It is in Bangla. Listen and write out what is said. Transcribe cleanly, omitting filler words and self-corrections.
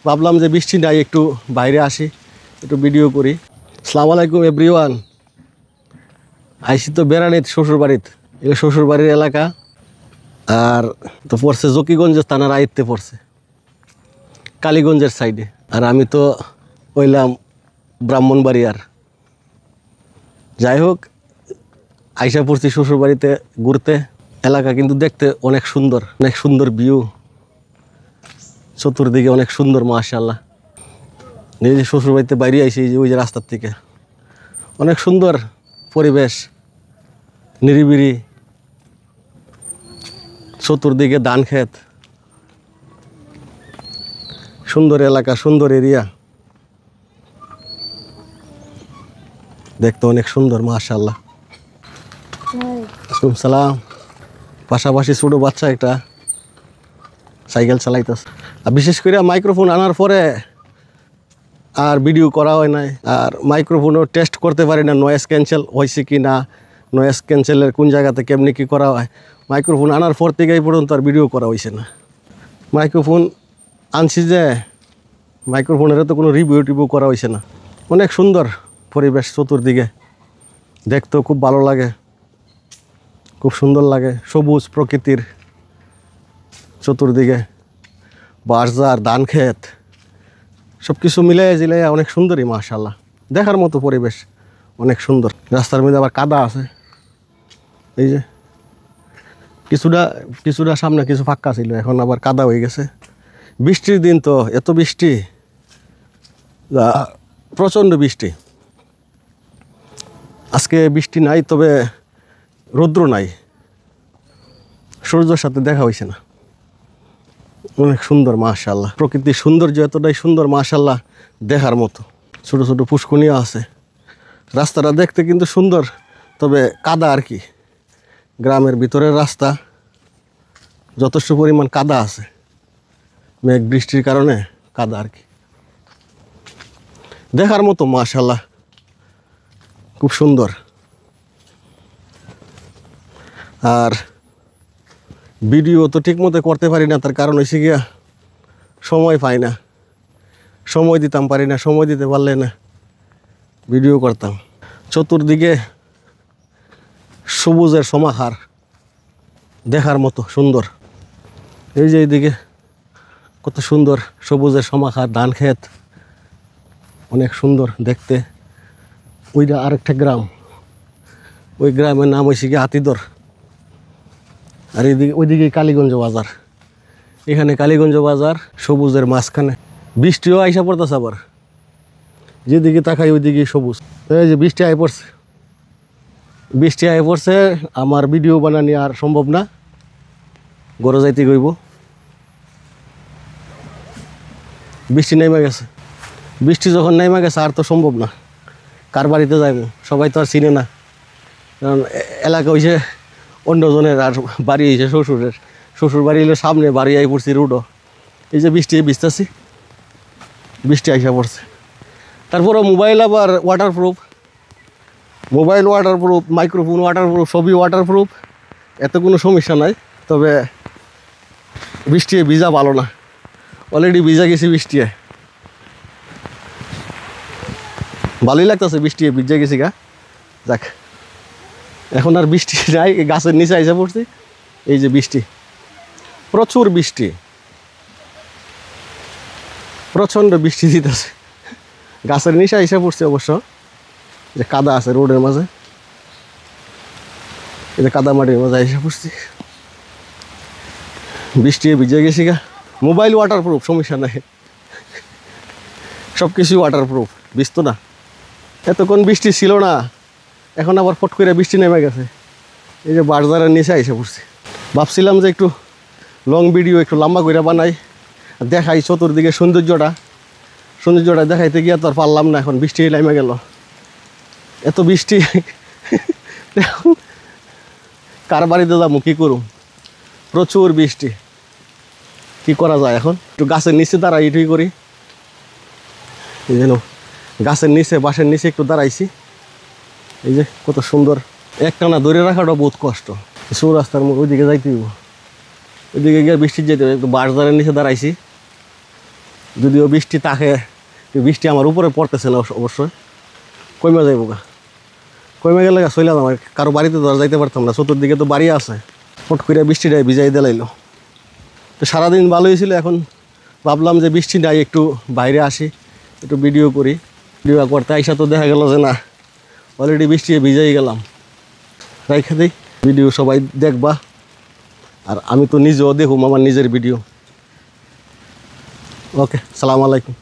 ভাবলাম যে বৃষ্টি নাই, একটু বাইরে আসি, একটু ভিডিও করি। আসসালামু আলাইকুম এভরিওয়ান। আইসি তো বেড়ানিত শ্বশুরবাড়িতে, এগুলো শ্বশুরবাড়ির এলাকা। আর তো পড়ছে জকিগঞ্জ থানার আয়ত্তে পড়ছে, কালীগঞ্জের সাইডে। আর আমি তো হইলাম ব্রাহ্মণবাড়িয়ার। যাই হোক, আইসা পড়ছি শ্বশুরবাড়িতে ঘুরতে। এলাকা কিন্তু দেখতে অনেক সুন্দর, অনেক সুন্দর ভিউ, চতুর্দিকে অনেক সুন্দর মাশাআল্লাহ। এই যে শ্বশুরবাড়িতে বাইরে আইসি, এই যে ওই যে রাস্তার থেকে অনেক সুন্দর পরিবেশ, নিরিবিলি, চতুর্দিকে ধান ক্ষেত, সুন্দর এলাকা, সুন্দর এরিয়া, দেখতে অনেক সুন্দর মাশাআল্লাহ। ওয়ালাইকুম সালাম। পাশাপাশি ছোট বাচ্চা একটা সাইকেল চালাইতেছে। আর বিশেষ করে মাইক্রোফোন আনার পরে আর ভিডিও করা হয় নাই, আর মাইক্রোফোনও টেস্ট করতে পারি না নয়েজ ক্যান্সেল হয়েছে কি না, নয়েজ ক্যান্সেলের কোন জায়গাতে কেমনি কী করা হয়। মাইক্রোফোন আনার পর থেকে এই পর্যন্ত আর ভিডিও করা হয়েছে না। মাইক্রোফোন আনছি যে মাইক্রোফোনেরও তো কোনো রিভিউ টিভিউ করা হয়েছে না। অনেক সুন্দর পরিবেশ, চতুর্দিকে দেখতেও খুব ভালো লাগে, খুব সুন্দর লাগে, সবুজ প্রকৃতির, চতুর্দিকে বাজার, ধান ক্ষেত, সব কিছু মিলাই জিলাই অনেক সুন্দরই মাশাআল্লাহ, দেখার মতো পরিবেশ, অনেক সুন্দর। রাস্তার মধ্যে আবার কাদা আছে, এই যে কিছুটা সামনে কিছু ফাঁকা ছিল, এখন আবার কাদা হয়ে গেছে। বৃষ্টির দিন তো, এত বৃষ্টি, প্রচণ্ড বৃষ্টি। আজকে বৃষ্টি নাই, তবে রৌদ্র নাই, সূর্যের সাথে দেখা হয়েছে না। অনেক সুন্দর মাশাআল্লাহ, প্রকৃতির সৌন্দর্য এতটাই সুন্দর মাশাআল্লাহ, দেখার মতো। ছোট ছোট পুষ্করিণী আছে, রাস্তাটা দেখতে কিন্তু সুন্দর, তবে কাদা আর কি। গ্রামের ভিতরের রাস্তা, যথেষ্ট পরিমাণ কাদা আছে, মেঘ বৃষ্টির কারণে কাদা আর কি। দেখার মতো মাশাআল্লাহ, খুব সুন্দর। আর ভিডিও তো ঠিক মতো করতে পারি না, তার কারণ হয়েছে গিয়া সময় পাই না, সময় দিতাম পারি না, সময় দিতে পারলে না ভিডিও করতাম। চতুর্দিকে সবুজের সমাহার, দেখার মতো সুন্দর। এই যে এইদিকে কত সুন্দর সবুজের সমাহার, ধান ক্ষেত, অনেক সুন্দর দেখতে। ওইটা আরেকটা গ্রাম, ওই গ্রামের নাম হয়েছে গিয়ে হাতিদর। আর এইদিকে ওইদিকে কালীগঞ্জ বাজার, এখানে কালীগঞ্জ বাজার, সবুজের মাঝখানে। বৃষ্টিও আইসা পড়তেছে, আবার যেদিকে তাকাই ওইদিকে সবুজ। এই যে বৃষ্টি আই পড়ছে, বৃষ্টি আই পড়ছে, আমার ভিডিও বানানি আর সম্ভব না, ঘরে যাইতে গইব। বৃষ্টি নেমে গেছে, বৃষ্টি যখন নেমে গেছে আর তো সম্ভব না, কার বাড়িতে যাইব, সবাই তো আর চিনে না, কারণ এলাকা হয়েছে অন্যজনের, আর বাড়ি হয়েছে শ্বশুরের। শ্বশুর বাড়ি হলে সামনে, বাড়ি আই পড়ছি রোডও। এই যে বৃষ্টি ভিজতেছি, বৃষ্টি আইসা পড়ছে। তারপরও মোবাইল আবার waterproof, mobile waterproof, microphone waterproof, সবই ওয়াটারপ্রুফ, এত কোনো সমস্যা নাই। তবে বৃষ্টি ভিজা ভালো না, অলরেডি ভিজা গেছি বৃষ্টি, ভালোই লাগতেছে বৃষ্টি ভিজে গেছি গা। যাক, এখন আর বৃষ্টি নাই, গাছের নিচে আইসা পড়ছি। এই যে বৃষ্টি, প্রচুর বৃষ্টি, প্রচণ্ড বৃষ্টি দিতেছে। গাছের নিচে আইসা পড়ছে অবশ্য, যে কাদা আছে রোডের মাঝে, এই যে কাদা মাটির মাঝে আইসা পড়ছি, বৃষ্টি ভিজে গেছি গা। মোবাইল ওয়াটারপ্রুফ, সমস্যা নাই, সব কিছু ওয়াটারপ্রুফ, ভিজতো না। এতক্ষণ বৃষ্টি ছিল না, এখন আবার ফট করে বৃষ্টি নেমে গেছে। এই যে বাজারের নিচে আইসা পড়ছি। ভাবছিলাম যে একটু লং ভিডিও একটু লম্বা করে বানাই, দেখাই চতুর্দিকে সৌন্দর্যটা দেখাইতে গিয়ে তো আর পারলাম না, এখন বৃষ্টি নেমে গেল। এত বৃষ্টি, কার বাড়িতে যাবো, কী করুম, প্রচুর বৃষ্টি, কি করা যায়। এখন একটু গাছের নিচে দাঁড়াই, এটুই করি। এই যেন গাছের নিচে, বাঁশের নিচে একটু দাঁড়াইছি। এই যে কত সুন্দর, একটানা ধরে রাখাটা বহুত কষ্ট। চৌরাস্তার ওইদিকে যাইতে হইব, ওইদিকে গিয়ে বৃষ্টির যেতে হবে। একটু বাঁশঝাড়ের নিচে দাঁড়াইছি, যদিও বৃষ্টি তাকে, বৃষ্টি আমার উপরে পড়তেছে না অবশ্যই, কমে যাইব গা, কমে গেলে চলে যাবো, কারো বাড়িতে তো আর যাইতে পারতাম না, চতুর্দিকে তো বাড়ি আছে, ফট করে বৃষ্টিটাই ভিজাই দিলাইলো। তো সারাদিন ভালোই ছিল, এখন ভাবলাম যে বৃষ্টি নাই, একটু বাইরে আসি, একটু ভিডিও করি। ভিডিও করতে আইসা তো দেখা গেল যে না, অলরেডি বৃষ্টি ভিজাই গেলাম। রাইখে দিই, ভিডিও সবাই দেখবা, আর আমি তো নিজেও দেখুম আমার নিজের ভিডিও। ওকে, সালাম আলাইকুম।